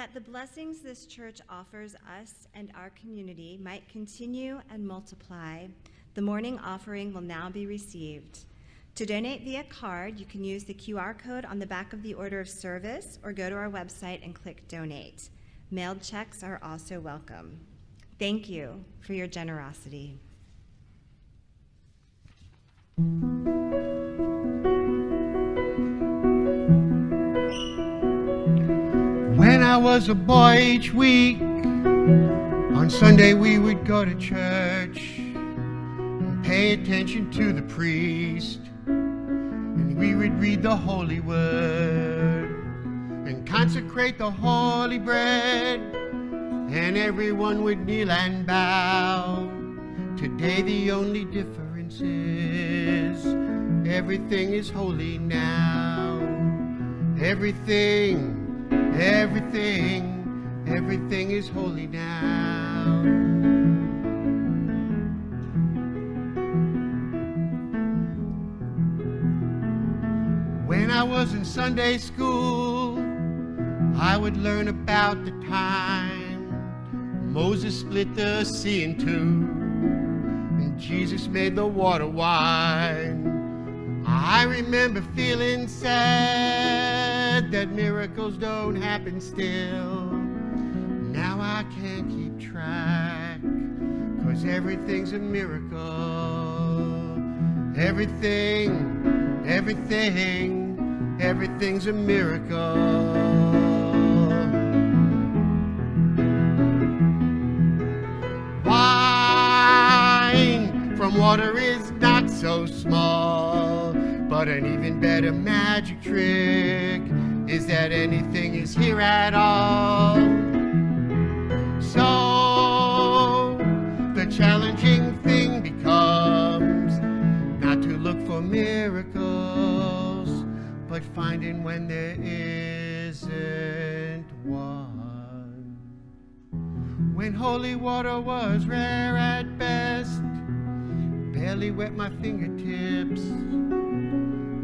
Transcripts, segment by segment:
That the blessings this church offers us and our community might continue and multiply, the morning offering will now be received. To donate via card, you can use the QR code on the back of the order of service or go to our website and click Donate. Mailed checks are also welcome. Thank you for your generosity. When I was a boy each week, on Sunday we would go to church and pay attention to the priest, and we would read the Holy Word and consecrate the holy bread, and everyone would kneel and bow. Today the only difference is everything is holy now. Everything is holy now. When I was in Sunday school, I would learn about the time Moses split the sea in two and Jesus made the water wine. I remember feeling sad that miracles don't happen still. Now I can't keep track, 'cause everything's a miracle. Everything's a miracle. Wine from water is not so small, but an even better magic trick is that anything is here at all. So the challenging thing becomes not to look for miracles, but finding when there isn't one. When holy water was rare at best, barely wet my fingertips,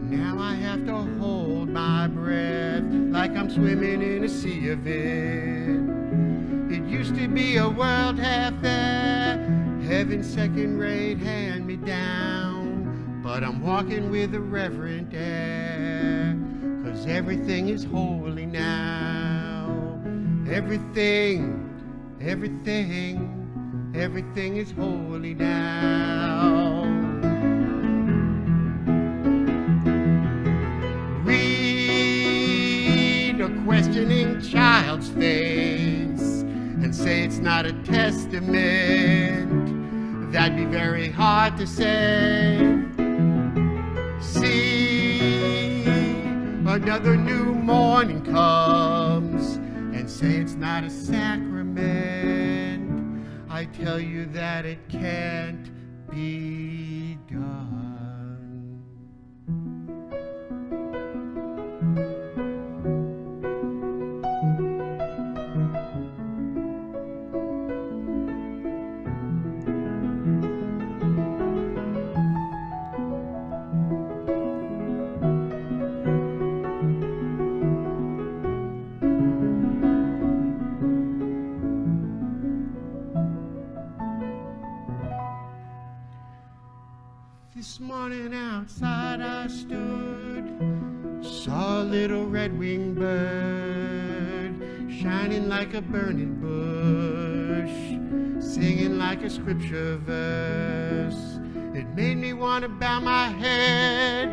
now I have to hold my breath like I'm swimming in a sea of it. It used to be a world half there, heaven's second-rate hand-me-down, but I'm walking with a reverent air, 'cause everything is holy now. Everything is holy now. Read a questioning child's face and say it's not a testament. That'd be very hard to say. See, another new morning comes and say it's not a sacrament. I tell you that it can't be done. This morning outside I stood, saw a little red-winged bird, shining like a burning bush, singing like a scripture verse. It made me want to bow my head.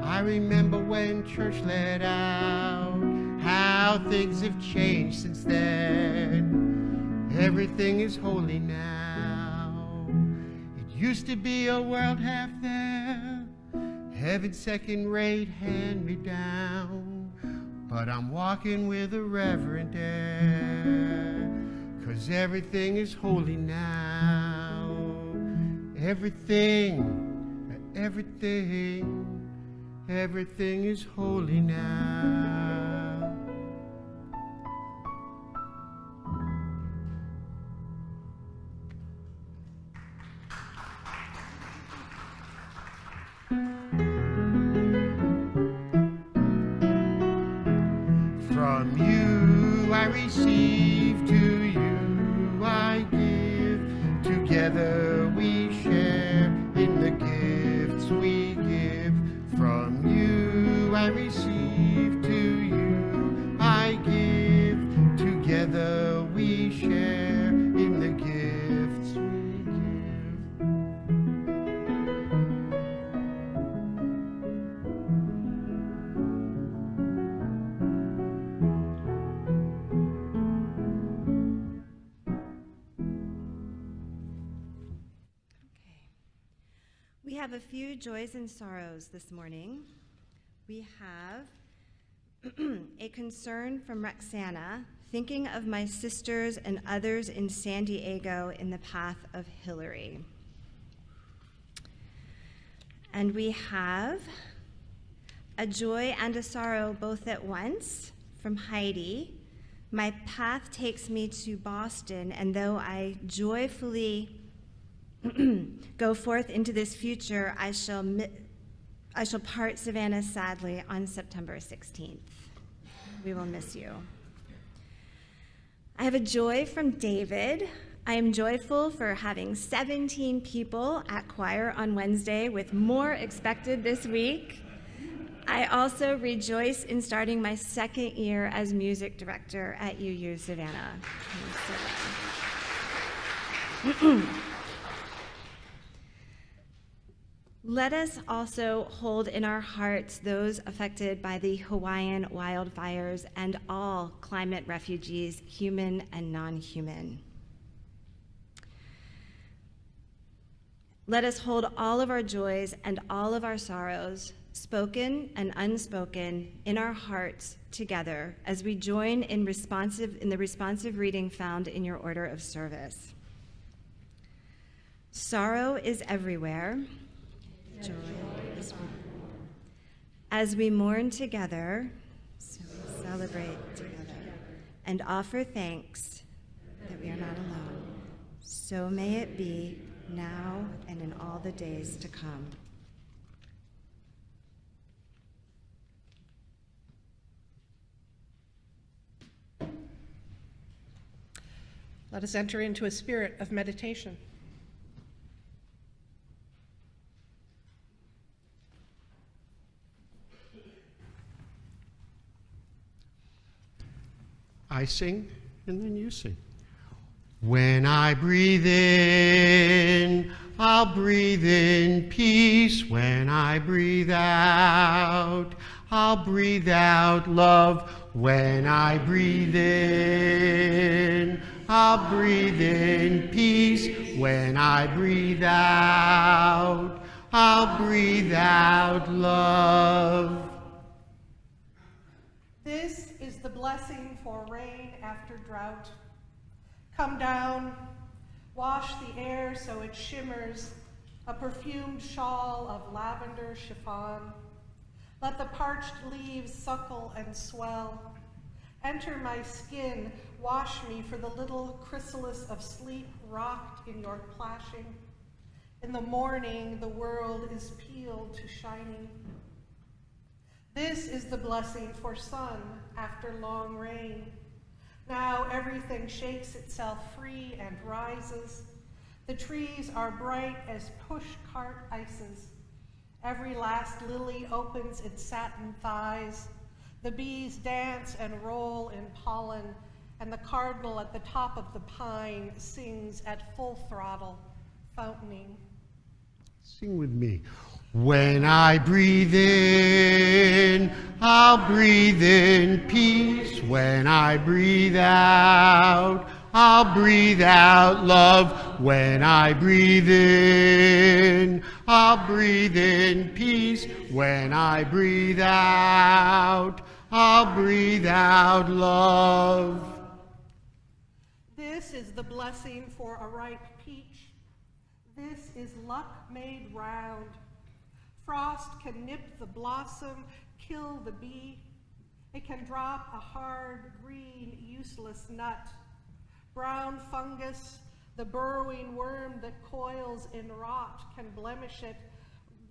I remember when church let out, how things have changed since then. Everything is holy now. Used to be a world half there, heaven second-rate hand-me-down, but I'm walking with a reverent air, 'cause everything is holy now. Everything is holy now. From you I receive, to you I give. Together we share in the gifts we give. From you I receive, to you I give. Together we share in the gifts we give. We have a few joys and sorrows this morning. We have a concern from Roxana, thinking of my sisters and others in San Diego in the path of Hillary. And we have a joy and a sorrow both at once from Heidi. My path takes me to Boston, and though I joyfully go forth into this future, I shall part Savannah sadly on September 16th. We will miss you. I have a joy from David. I am joyful for having 17 people at choir on Wednesday, with more expected this week. I also rejoice in starting my second year as music director at UU Savannah. Let us also hold in our hearts those affected by the Hawaiian wildfires and all climate refugees, human and non-human. Let us hold all of our joys and all of our sorrows, spoken and unspoken, in our hearts together as we join in the responsive reading found in your order of service. Sorrow is everywhere. Joy is one. As we mourn together, so we celebrate together and offer thanks that we are not alone. So may it be now and in all the days to come. Let us enter into a spirit of meditation. I sing, and then you sing. When I breathe in, I'll breathe in peace. When I breathe out, I'll breathe out love. When I breathe in, I'll breathe in peace. When I breathe out, I'll breathe out love. This is the blessing for rain after drought. Come down, wash the air so it shimmers, a perfumed shawl of lavender chiffon. Let the parched leaves suckle and swell. Enter my skin, wash me for the little chrysalis of sleep rocked in your plashing. In the morning, the world is peeled to shining. This is the blessing for sun after long rain. Now everything shakes itself free and rises. The trees are bright as push-cart ices. Every last lily opens its satin thighs. The bees dance and roll in pollen, and the cardinal at the top of the pine sings at full throttle, fountaining. Sing with me. When I breathe in, I'll breathe in peace. When I breathe out, I'll breathe out love. When I breathe in, I'll breathe in peace. When I breathe out, I'll breathe out love. This is the blessing for a ripe peach. This is luck made round. Frost can nip the blossom, kill the bee. It can drop a hard, green, useless nut. Brown fungus, the burrowing worm that coils in rot, can blemish it,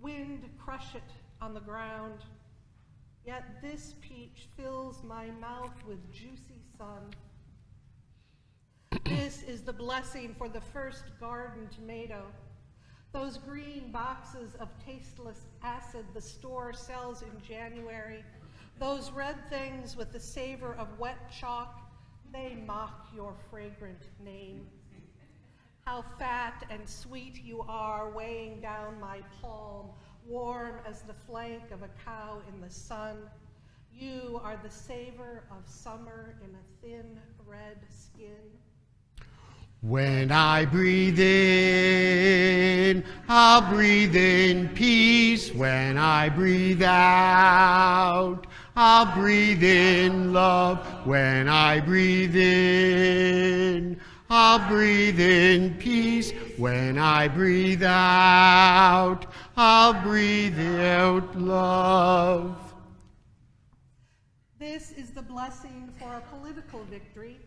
wind crush it on the ground. Yet this peach fills my mouth with juicy sun. This is the blessing for the first garden tomato. Those green boxes of tasteless acid the store sells in January. Those red things with the savor of wet chalk, they mock your fragrant name. How fat and sweet you are, weighing down my palm, warm as the flank of a cow in the sun. You are the savor of summer in a thin red skin. When I breathe in, I'll breathe in peace. When I breathe out, I'll breathe in love. When I breathe in, I'll breathe in peace. When I breathe out, I'll breathe out love. This is the blessing for a political victory.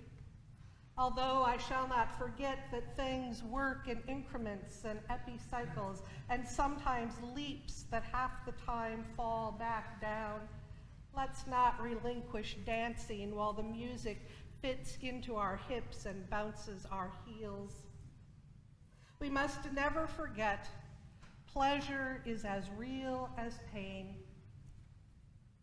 Although I shall not forget that things work in increments and epicycles, and sometimes leaps that half the time fall back down, let's not relinquish dancing while the music fits into our hips and bounces our heels. We must never forget, pleasure is as real as pain.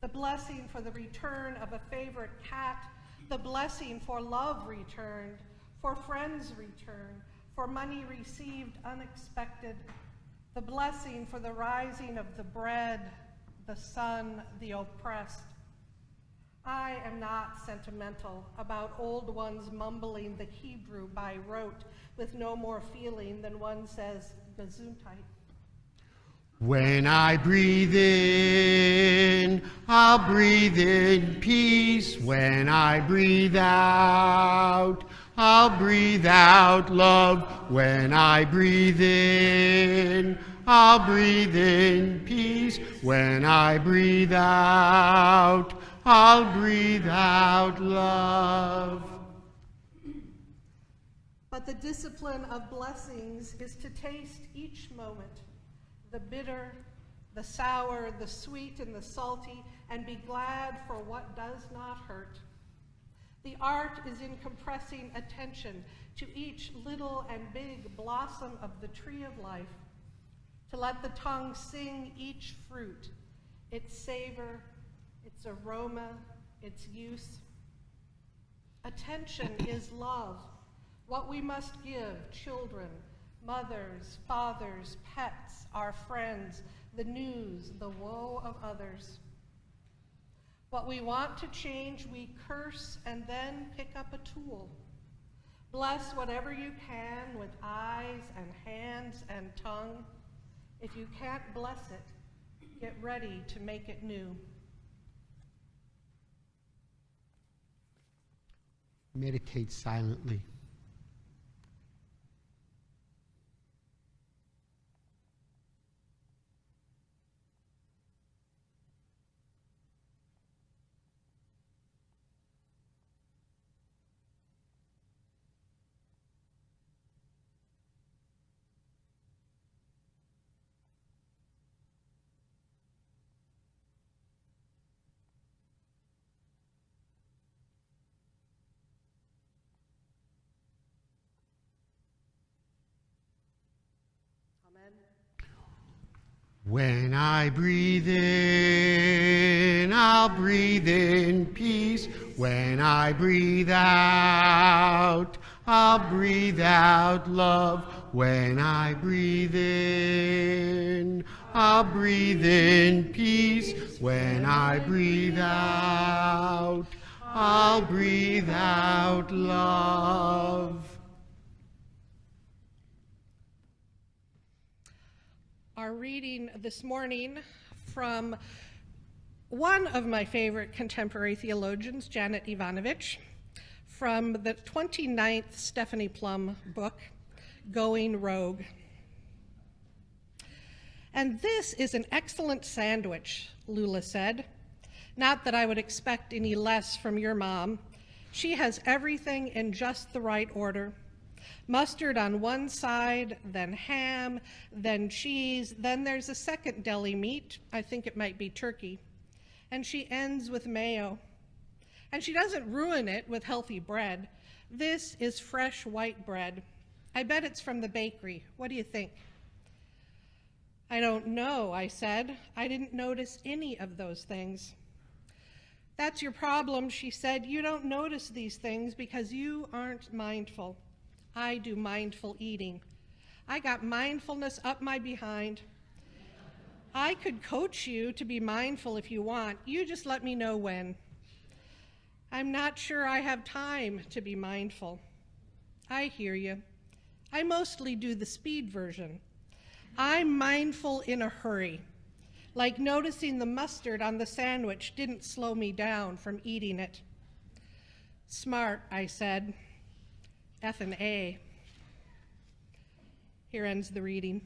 The blessing for the return of a favorite cat, the blessing for love returned, for friends returned, for money received unexpected, the blessing for the rising of the bread, the sun, the oppressed. I am not sentimental about old ones mumbling the Hebrew by rote with no more feeling than one says Gesundheit. When I breathe in, I'll breathe in peace. When I breathe out, I'll breathe out love. When I breathe in, I'll breathe in peace. When I breathe out, I'll breathe out love. But the discipline of blessings is to taste each moment, the bitter, the sour, the sweet, and the salty, and be glad for what does not hurt. The art is in compressing attention to each little and big blossom of the tree of life, to let the tongue sing each fruit, its savor, its aroma, its use. Attention is love, what we must give children, mothers, fathers, pets, our friends, the news, the woe of others. What we want to change, we curse and then pick up a tool. Bless whatever you can with eyes and hands and tongue. If you can't bless it, get ready to make it new. Meditate silently. When I breathe in, I'll breathe in peace. When I breathe out, I'll breathe out love. When I breathe in, I'll breathe in peace. When I breathe out, I'll breathe out love. Our reading this morning from one of my favorite contemporary theologians, Janet Ivanovich, from the 29th Stephanie Plum book, Going Rogue. And this is an excellent sandwich, Lula said. Not that I would expect any less from your mom. She has everything in just the right order. Mustard on one side, then ham, then cheese, then there's a second deli meat, I think it might be turkey, and she ends with mayo. And she doesn't ruin it with healthy bread. This is fresh white bread. I bet it's from the bakery. What do you think? I don't know, I said. I didn't notice any of those things. That's your problem, she said. You don't notice these things because you aren't mindful. I do mindful eating. I got mindfulness up my behind. I could coach you to be mindful if you want. You just let me know when. I'm not sure I have time to be mindful. I hear you. I mostly do the speed version. I'm mindful in a hurry, like noticing the mustard on the sandwich didn't slow me down from eating it. Smart, I said. F and A. Here ends the reading.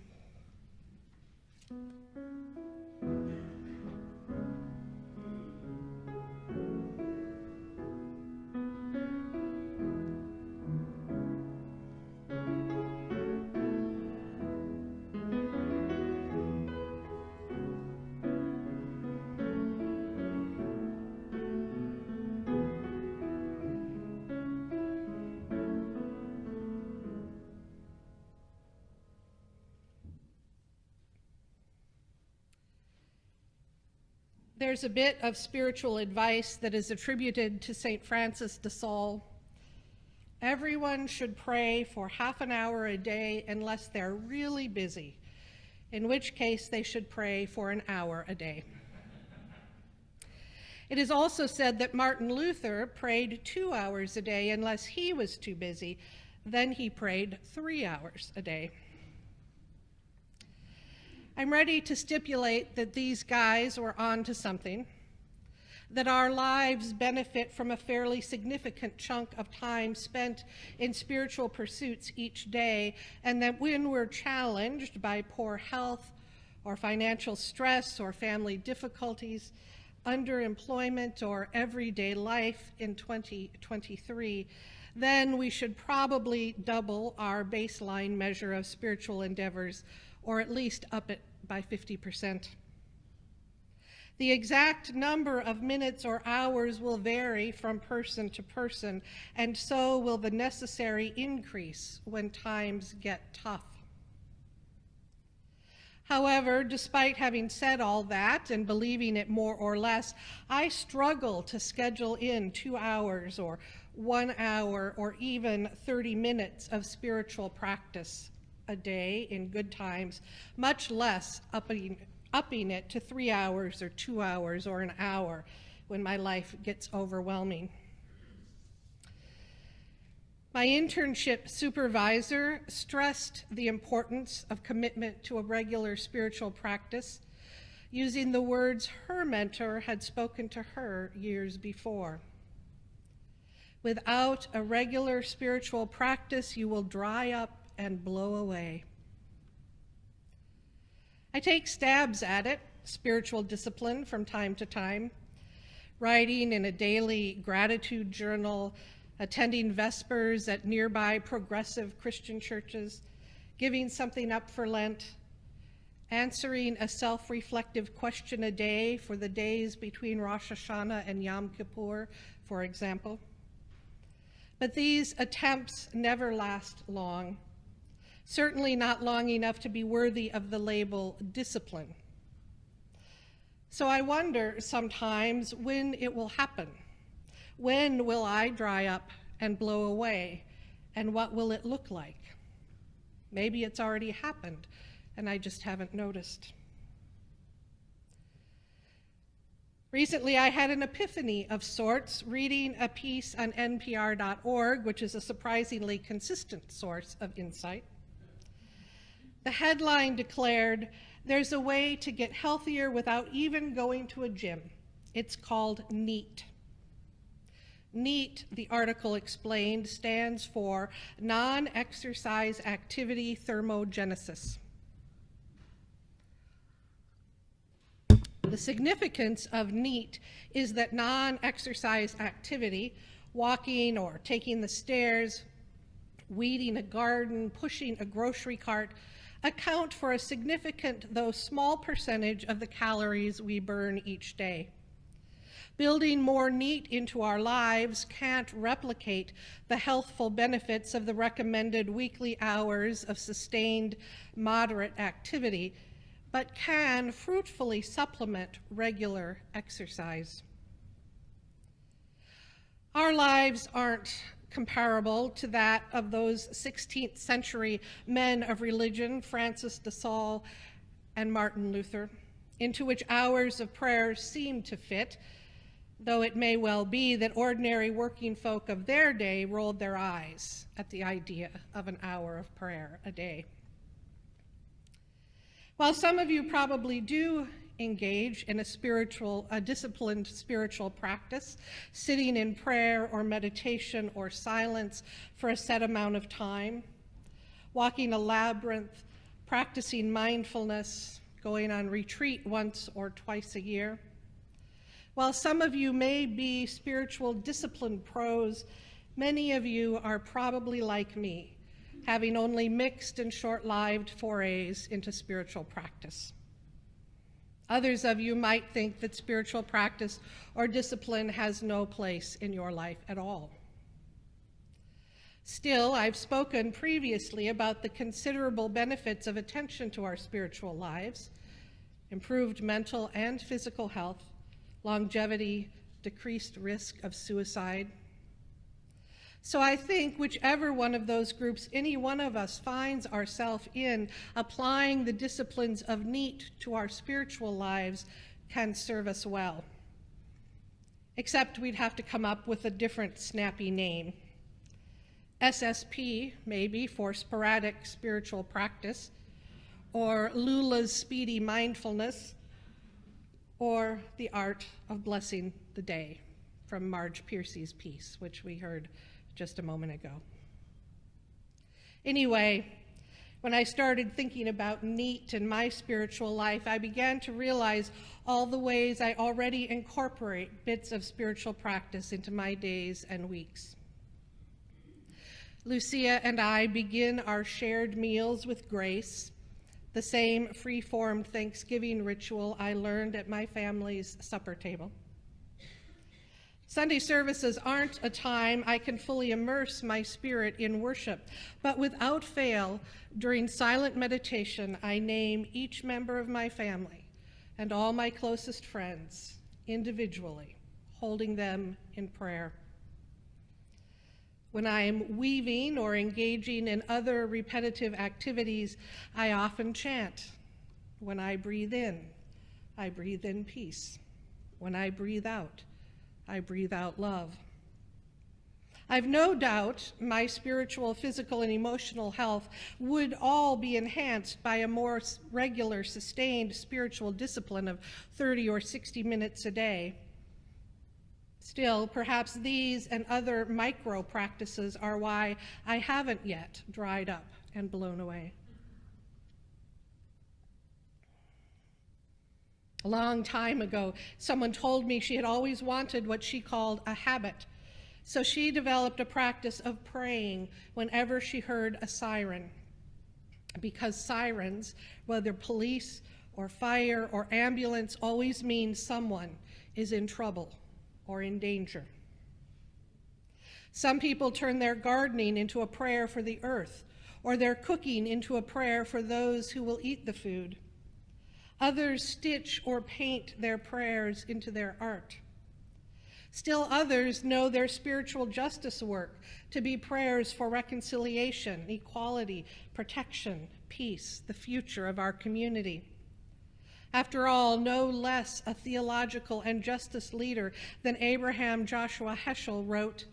There's a bit of spiritual advice that is attributed to St. Francis de Sales. Everyone should pray for half an hour a day unless they're really busy, in which case they should pray for an hour a day. It is also said that Martin Luther prayed 2 hours a day unless he was too busy. Then he prayed 3 hours a day. I'm ready to stipulate that these guys were on to something, that our lives benefit from a fairly significant chunk of time spent in spiritual pursuits each day, and that when we're challenged by poor health or financial stress or family difficulties, underemployment or everyday life in 2023, then we should probably double our baseline measure of spiritual endeavors, or at least up it by 50%. The exact number of minutes or hours will vary from person to person, and so will the necessary increase when times get tough. However, despite having said all that and believing it more or less, I struggle to schedule in 2 hours or 1 hour or even 30 minutes of spiritual practice a day in good times, much less upping it to 3 hours or 2 hours or an hour when my life gets overwhelming. My internship supervisor stressed the importance of commitment to a regular spiritual practice, using the words her mentor had spoken to her years before. Without a regular spiritual practice, you will dry up and blow away. I take stabs at it, spiritual discipline, from time to time, writing in a daily gratitude journal, attending Vespers at nearby progressive Christian churches, giving something up for Lent, answering a self-reflective question a day for the days between Rosh Hashanah and Yom Kippur, for example. But these attempts never last long. Certainly not long enough to be worthy of the label discipline. So I wonder sometimes when it will happen. When will I dry up and blow away, and what will it look like? Maybe it's already happened, and I just haven't noticed. Recently, I had an epiphany of sorts reading a piece on npr.org, which is a surprisingly consistent source of insight. The headline declared, "There's a way to get healthier without even going to a gym. It's called NEAT." NEAT, the article explained, stands for Non-Exercise Activity Thermogenesis. The significance of NEAT is that non-exercise activity, walking or taking the stairs, weeding a garden, pushing a grocery cart, account for a significant, though small, percentage of the calories we burn each day. Building more NEAT into our lives can't replicate the healthful benefits of the recommended weekly hours of sustained, moderate activity, but can fruitfully supplement regular exercise. Our lives aren't comparable to that of those 16th century men of religion, Francis de Sales and Martin Luther, into which hours of prayer seem to fit, though it may well be that ordinary working folk of their day rolled their eyes at the idea of an hour of prayer a day. While some of you probably do engage in a disciplined spiritual practice, sitting in prayer or meditation or silence for a set amount of time, walking a labyrinth, practicing mindfulness, going on retreat once or twice a year. While some of you may be spiritual discipline pros, many of you are probably like me, having only mixed and short-lived forays into spiritual practice. Others of you might think that spiritual practice or discipline has no place in your life at all. Still, I've spoken previously about the considerable benefits of attention to our spiritual lives: improved mental and physical health, longevity, decreased risk of suicide. So I think whichever one of those groups any one of us finds ourselves in, applying the disciplines of NEAT to our spiritual lives can serve us well. Except we'd have to come up with a different snappy name. SSP, maybe, for sporadic spiritual practice, or Lula's speedy mindfulness, or the art of blessing the day, from Marge Piercy's piece, which we heard just a moment ago. Anyway, when I started thinking about NEAT in my spiritual life, I began to realize all the ways I already incorporate bits of spiritual practice into my days and weeks. Lucia and I begin our shared meals with grace, the same free-form Thanksgiving ritual I learned at my family's supper table. Sunday services aren't a time I can fully immerse my spirit in worship, but without fail, during silent meditation, I name each member of my family and all my closest friends individually, holding them in prayer. When I am weaving or engaging in other repetitive activities, I often chant. When I breathe in peace. When I breathe out love. I've no doubt my spiritual, physical, and emotional health would all be enhanced by a more regular, sustained spiritual discipline of 30 or 60 minutes a day. Still, perhaps these and other micro practices are why I haven't yet dried up and blown away. A long time ago, someone told me she had always wanted what she called a habit. So she developed a practice of praying whenever she heard a siren. Because sirens, whether police or fire or ambulance, always mean someone is in trouble or in danger. Some people turn their gardening into a prayer for the earth, or their cooking into a prayer for those who will eat the food. Others stitch or paint their prayers into their art. Still others know their spiritual justice work to be prayers for reconciliation, equality, protection, peace, the future of our community. After all, no less a theological and justice leader than Abraham Joshua Heschel wrote,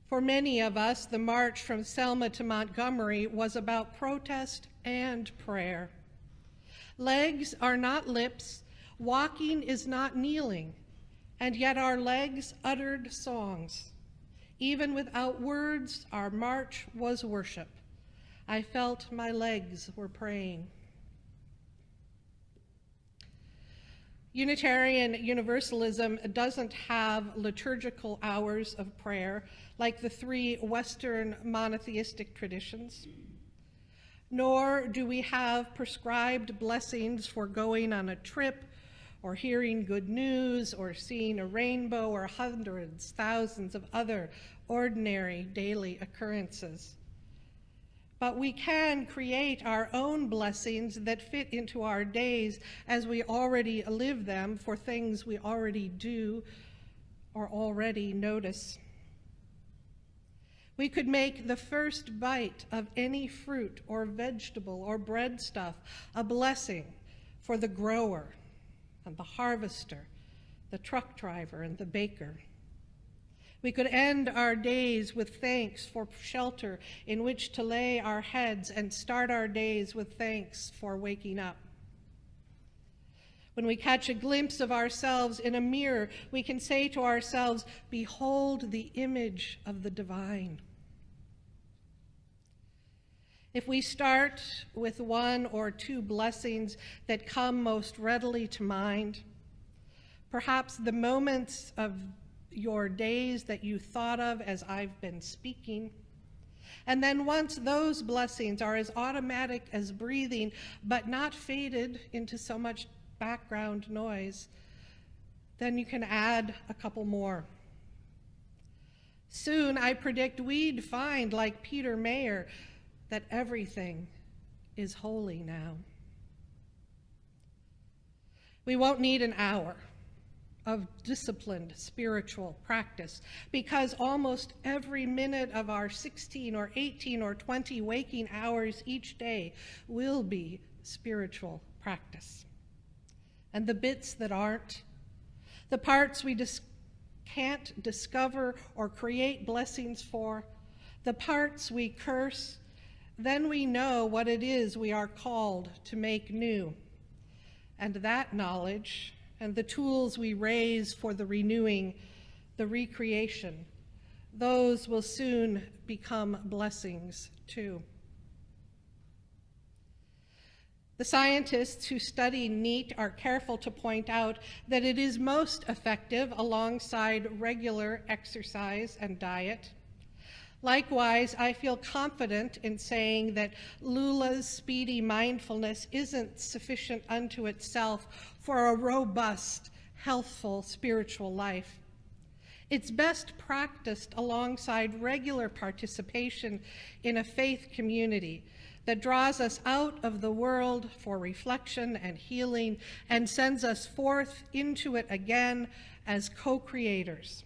"For many of us, the march from Selma to Montgomery was about protest and prayer. Legs are not lips, walking is not kneeling, and yet our legs uttered songs. Even without words, our march was worship. I felt my legs were praying." Unitarian Universalism doesn't have liturgical hours of prayer like the three Western monotheistic traditions. Nor do we have prescribed blessings for going on a trip or hearing good news, or seeing a rainbow, or hundreds, thousands of other ordinary daily occurrences. But we can create our own blessings that fit into our days as we already live them for things we already do or already notice. We could make the first bite of any fruit or vegetable or breadstuff a blessing for the grower and the harvester, the truck driver and the baker. We could end our days with thanks for shelter in which to lay our heads and start our days with thanks for waking up. When we catch a glimpse of ourselves in a mirror, we can say to ourselves, "Behold the image of the divine." If we start with one or two blessings that come most readily to mind, perhaps the moments of your days that you thought of as I've been speaking. And then once those blessings are as automatic as breathing, but not faded into so much background noise, then you can add a couple more. Soon, I predict we'd find, like Peter Mayer, that everything is holy now. We won't need an hour of disciplined spiritual practice, because almost every minute of our 16 or 18 or 20 waking hours each day will be spiritual practice. And the bits that aren't, the parts we can't discover or create blessings for, the parts we curse, then we know what it is we are called to make new. And that knowledge and the tools we raise for the renewing, the recreation, those will soon become blessings too. The scientists who study NEAT are careful to point out that it is most effective alongside regular exercise and diet. Likewise, I feel confident in saying that Lula's speedy mindfulness isn't sufficient unto itself for a robust, healthful spiritual life. It's best practiced alongside regular participation in a faith community that draws us out of the world for reflection and healing and sends us forth into it again as co-creators.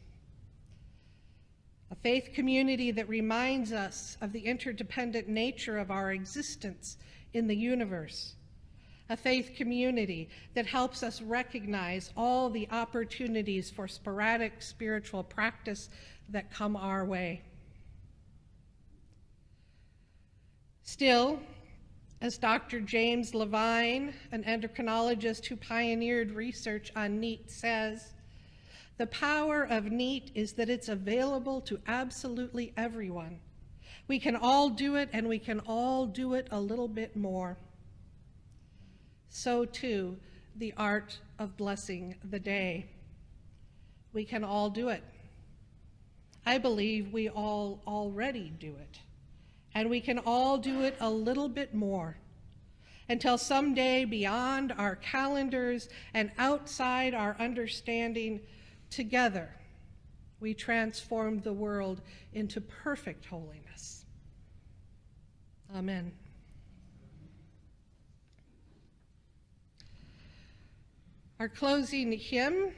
A faith community that reminds us of the interdependent nature of our existence in the universe. A faith community that helps us recognize all the opportunities for sporadic spiritual practice that come our way. Still, as Dr. James Levine, an endocrinologist who pioneered research on NEAT, says, the power of NEAT is that it's available to absolutely everyone. We can all do it, and we can all do it a little bit more. So too, the art of blessing the day. We can all do it. I believe we all already do it. And we can all do it a little bit more, until someday, beyond our calendars and outside our understanding, together we transform the world into perfect holiness. Amen. Our closing hymn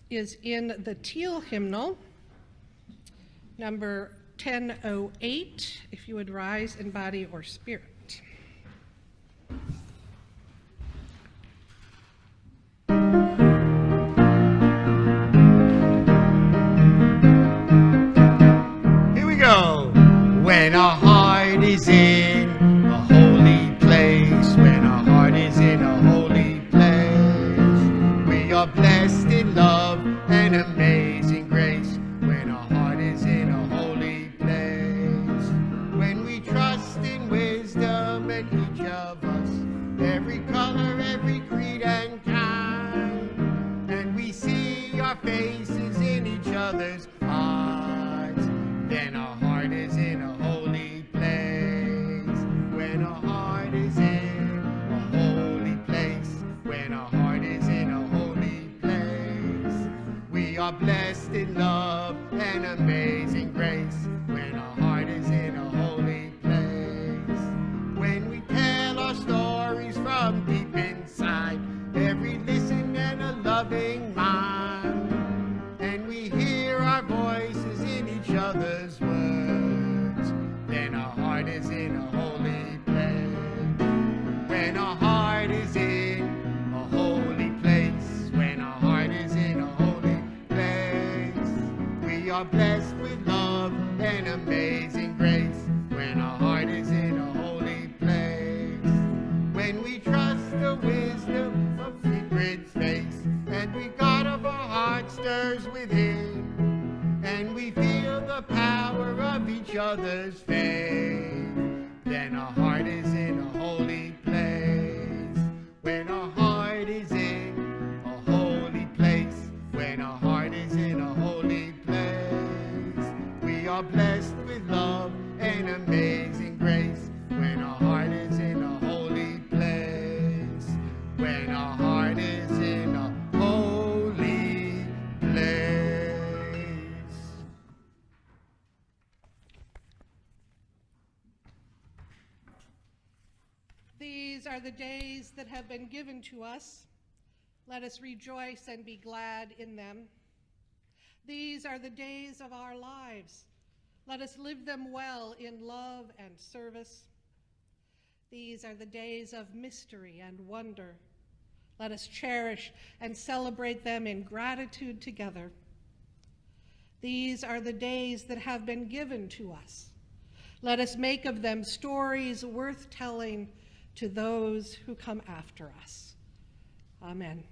is in the Teal hymnal, number 1008, if you would rise in body or spirit. Here we go. When our heart is in a holy place, when our heart is in a holy place, we are blessed in love and amazing grace. When our heart is in a holy place, when we trust in wisdom and each of us, every color, every creed and kind, and we see our faces in each other's eyes, then our heart is in a holy place. with love and amazing grace, when our heart is in a holy place. When we tell our stories from deep inside, every listen and a loving mind, and we hear our voices in each other's words, then our heart is in a holy place. When our heart is in a holy place, when our heart is in a holy place, we are blessed with love and amazing grace, when our heart is in a holy place. When we trust the wisdom of secret space, and we God of our heart stirs within, and we feel the power of each other's faith, then our heart is in a holy place. When our heart is in a holy place, when our heart is in a holy place, we are blessed with love and amazing grace, when our heart is in a holy place, when our heart is in a holy place. These are the days that have been given to us. Let us rejoice and be glad in them. These are the days of our lives. Let us live them well in love and service. These are the days of mystery and wonder. Let us cherish and celebrate them in gratitude together. These are the days that have been given to us. Let us make of them stories worth telling to those who come after us. Amen.